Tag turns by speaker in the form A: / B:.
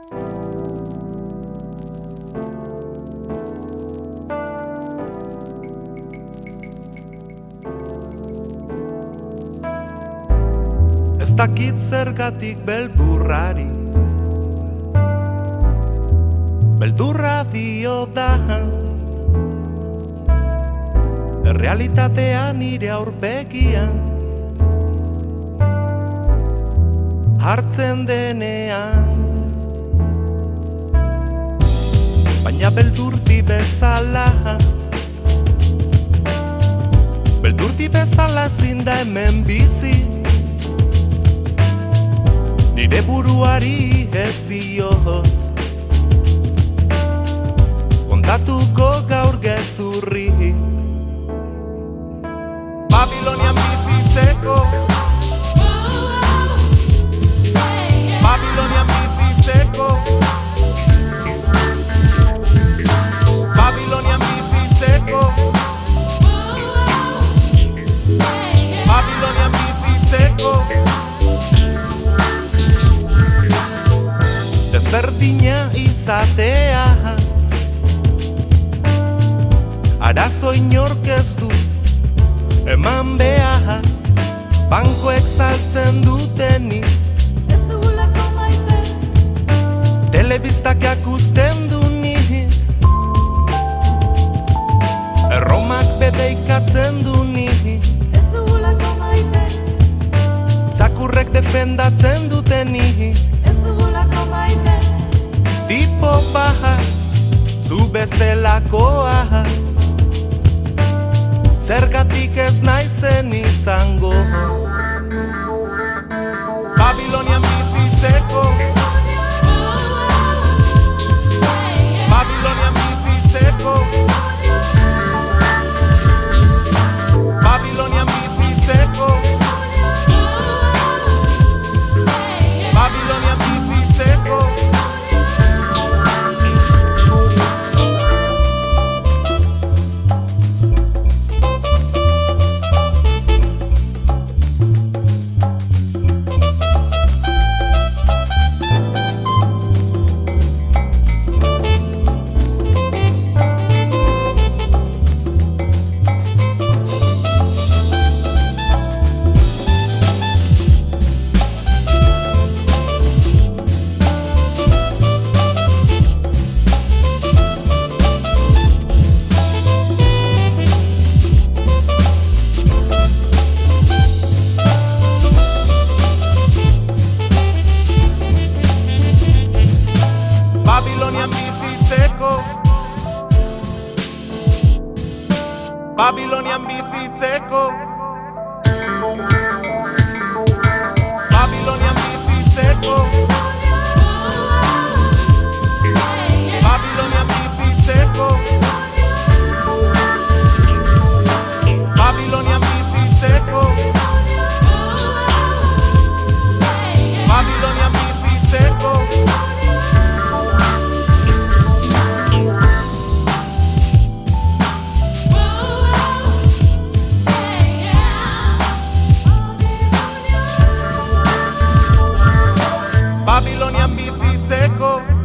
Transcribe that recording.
A: Ez dakit zergatik beldurrari beldurra dio da errealitatea nire aurpegian hartzen denean, baina beldurti bezala zinda hemen bizi, nire buruari ez diot kontatuko gaur gezurri. Babilonian bizitzeko, Babilonian bizitzeko, Babilonian bizitzeko, Babilonian bizitzeko. Desberdina izatea arazo inork ez du eman behar, bankoek saltzen dutenik
B: ez dugulako maite,
A: telebistak jakusten du nik, erromak bedeikatzen du nik,
B: ez dugulako maite,
A: txakurrek defendatzen dutenik,
B: ez dugulako maite,
A: tipo baja, zu bezelakoa, zergatik ez naizen izango. Babilonian bizitzeko, Babilonian bizitzeko, Babilonian bizitzeko, Babilonian bizitzeko. Babilonian bizitzeko, Babilonian bizitzeko, Babilonian bizitzeko, Babilonian bizitzeko, Babilonian bizitzeko, Babilonian bizitzeko. Babilonian bizitzeko.